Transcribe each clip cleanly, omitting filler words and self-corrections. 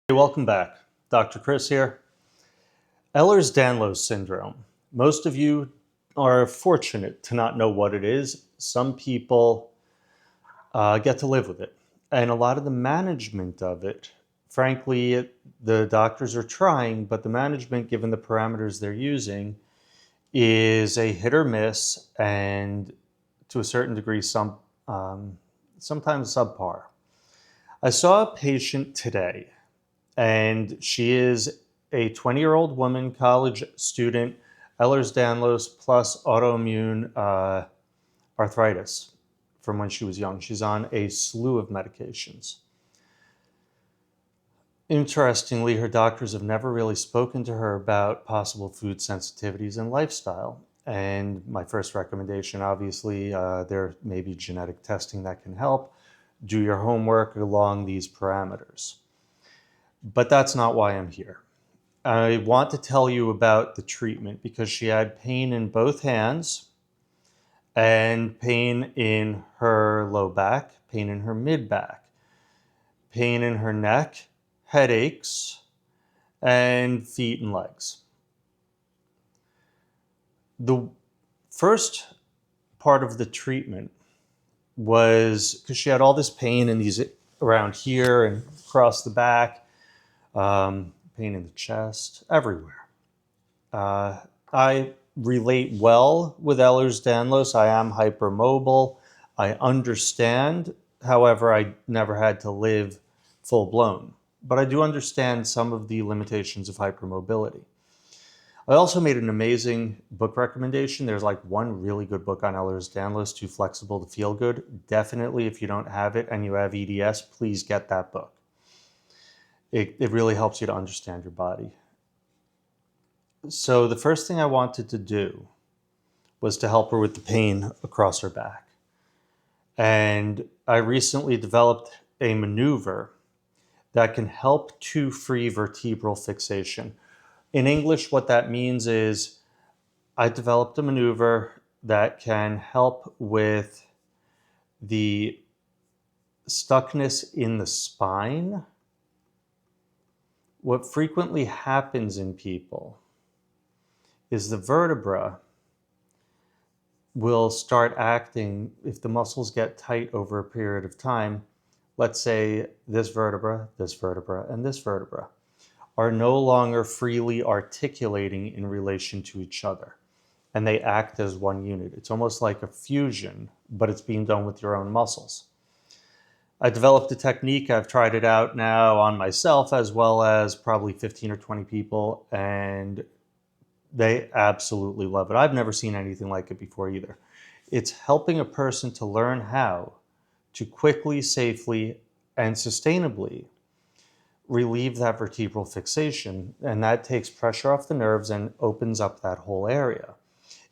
Hey, welcome back. Dr. Chris here. Ehlers-danlos syndrome. Most of you are fortunate to not know what it is. Some people get to live with it. And a lot of the management of it, frankly, the doctors are trying, but the management, given the parameters they're using, is a hit or miss and to a certain degree, sometimes subpar. I saw a patient today, and she is a 20-year-old woman, college student, Ehlers-Danlos plus autoimmune arthritis from when she was young. She's on a slew of medications. Interestingly, her doctors have never really spoken to her about possible food sensitivities and lifestyle. And my first recommendation, obviously, there may be genetic testing that can help. Do your homework along these parameters. But that's not why I'm here. I want to tell you about the treatment because she had pain in both hands and pain in her low back, pain in her mid back, pain in her neck, headaches, and feet and legs. The first part of the treatment was because she had all this pain in these around here and across the back, pain in the chest, everywhere. I relate well with Ehlers-Danlos. I am hypermobile. I understand. However, I never had to live full blown. But I do understand some of the limitations of hypermobility. I also made an amazing book recommendation. There's like one really good book on Ehlers-Danlos, Too Flexible to Feel Good. Definitely, if you don't have it and you have EDS, please get that book. It really helps you to understand your body. So the first thing I wanted to do was to help her with the pain across her back. And I recently developed a maneuver that can help to free vertebral fixation. In English, what that means is I developed a maneuver that can help with the stuckness in the spine. What frequently happens in people is the vertebra will start acting if the muscles get tight over a period of time. Let's say this vertebra, and this vertebra are no longer freely articulating in relation to each other, and they act as one unit. It's almost like a fusion, but it's being done with your own muscles. I developed a technique. I've tried it out now on myself as well as probably 15 or 20 people, and they absolutely love it. I've never seen anything like it before either. It's helping a person to learn how to quickly, safely, and sustainably relieve that vertebral fixation, and that takes pressure off the nerves and opens up that whole area.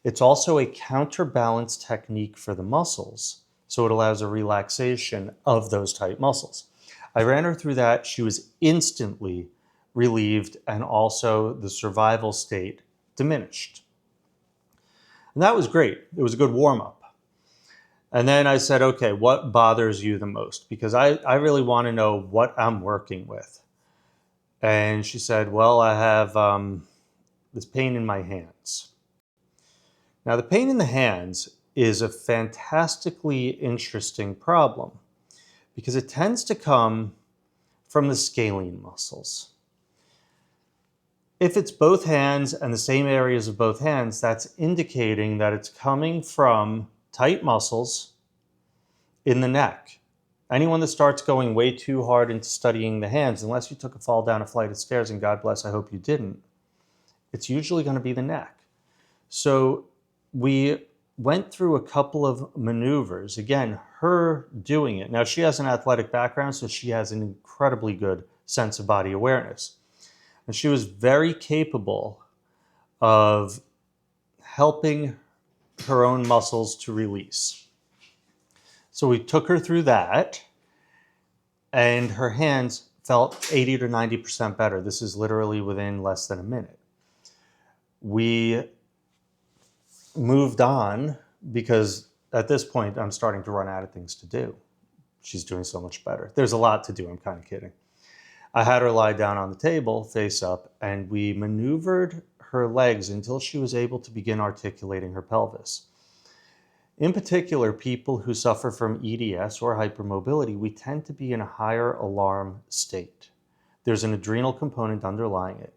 It's also a counterbalance technique for the muscles, so it allows a relaxation of those tight muscles. I ran her through that. She was instantly relieved, and also the survival state diminished. And that was great. It was a good warm-up. And then I said, okay, what bothers you the most? Because I really want to know what I'm working with. And she said, well, I have this pain in my hands. Now, the pain in the hands is a fantastically interesting problem because it tends to come from the scalene muscles. If it's both hands and the same areas of both hands, that's indicating that it's coming from tight muscles in the neck. Anyone that starts going way too hard into studying the hands, unless you took a fall down a flight of stairs, and God bless, I hope you didn't, it's usually going to be the neck. So we went through a couple of maneuvers. Again, her doing it. Now, she has an athletic background, so she has an incredibly good sense of body awareness. And she was very capable of helping her own muscles to release. So we took her through that, and her hands felt 80 to 90% better. This is literally within less than a minute. We moved on because at this point, I'm starting to run out of things to do. She's doing so much better. There's a lot to do. I'm kind of kidding. I had her lie down on the table, face up, and we maneuvered her legs until she was able to begin articulating her pelvis. In particular, people who suffer from EDS or hypermobility, we tend to be in a higher alarm state. There's an adrenal component underlying it.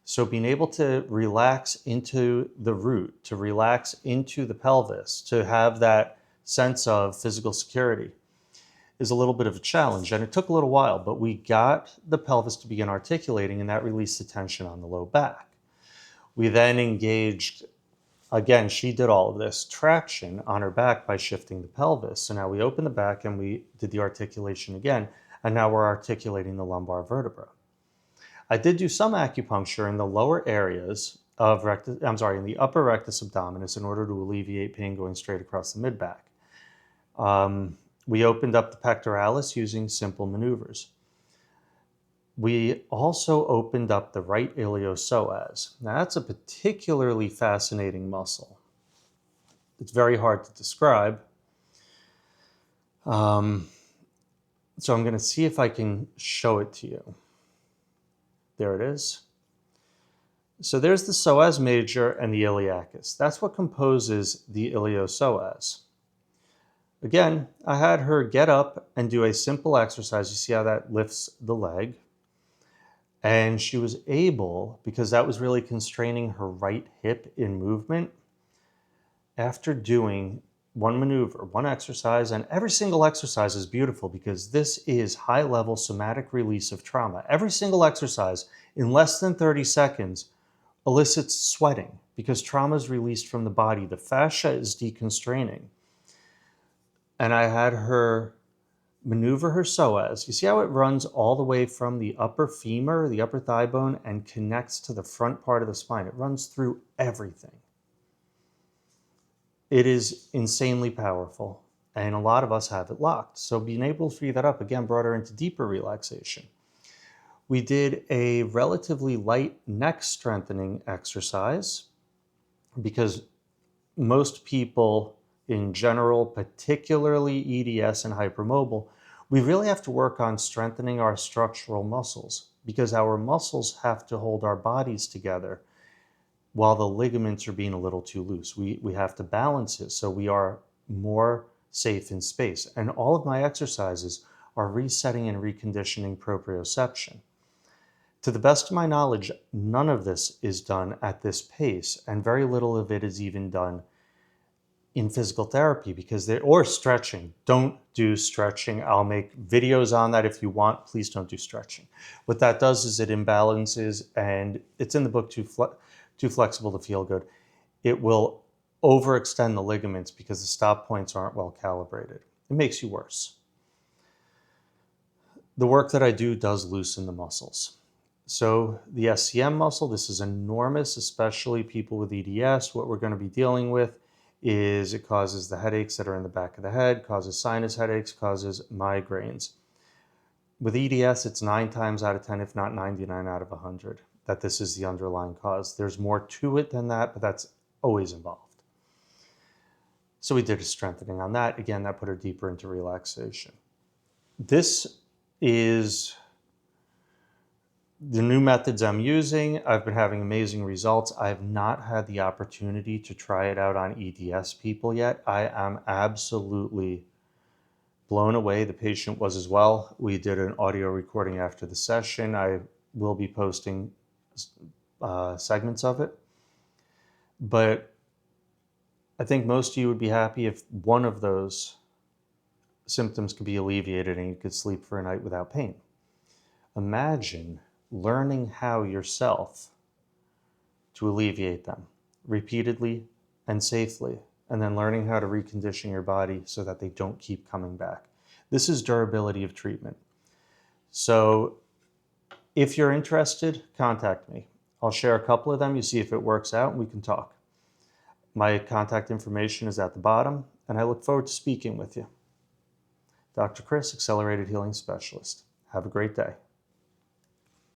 So being able to relax into the root, to relax into the pelvis, to have that sense of physical security is a little bit of a challenge. And it took a little while, but we got the pelvis to begin articulating, and that released the tension on the low back. We then engaged, again, she did all of this traction on her back by shifting the pelvis. So now we opened the back and we did the articulation again, and now we're articulating the lumbar vertebra. I did do some acupuncture in the lower areas of in the upper rectus abdominis in order to alleviate pain going straight across the mid-back. We opened up the pectoralis using simple maneuvers. We also opened up the right iliopsoas. Now that's a particularly fascinating muscle. It's very hard to describe. So I'm going to see if I can show it to you. There it is. So there's the psoas major and the iliacus. That's what composes the iliopsoas. Again, I had her get up and do a simple exercise. You see how that lifts the leg? And she was able, because that was really constraining her right hip in movement, after doing one maneuver, one exercise, and every single exercise is beautiful because this is high-level somatic release of trauma. Every single exercise in less than 30 seconds elicits sweating because trauma is released from the body. The fascia is deconstraining. And I had her maneuver her psoas. You see how it runs all the way from the upper femur, the upper thigh bone, and connects to the front part of the spine. It runs through everything. It is insanely powerful, and a lot of us have it locked. So being able to free that up, again, brought her into deeper relaxation. We did a relatively light neck strengthening exercise because most people in general, particularly EDS and hypermobile, we really have to work on strengthening our structural muscles because our muscles have to hold our bodies together while the ligaments are being a little too loose. We have to balance it so we are more safe in space. And all of my exercises are resetting and reconditioning proprioception. To the best of my knowledge, none of this is done at this pace, and very little of it is even done in physical therapy or stretching. Don't do stretching. I'll make videos on that if you want. Please don't do stretching. What that does is it imbalances, and it's in the book, Too Flexible to Feel Good. It will overextend the ligaments because the stop points aren't well calibrated. It makes you worse. The work that I do does loosen the muscles. So the SCM muscle, this is enormous, especially people with EDS. What we're going to be dealing with is it causes the headaches that are in the back of the head, causes sinus headaches, causes migraines. With EDS, it's 9 times out of 10, if not 99 out of 100, that this is the underlying cause. There's more to it than that, but that's always involved. So we did a strengthening on that. Again, that put her deeper into relaxation. This is the new methods I'm using. I've been having amazing results. I have not had the opportunity to try it out on EDS people yet. I am absolutely blown away. The patient was as well. We did an audio recording after the session. I will be posting segments of it. But I think most of you would be happy if one of those symptoms could be alleviated and you could sleep for a night without pain. Imagine learning how yourself to alleviate them repeatedly and safely, and then learning how to recondition your body so that they don't keep coming back. This is durability of treatment. So if you're interested, contact me. I'll share a couple of them. You see if it works out and we can talk. My contact information is at the bottom, and I look forward to speaking with you. Dr. Chris, Accelerated Healing Specialist. Have a great day.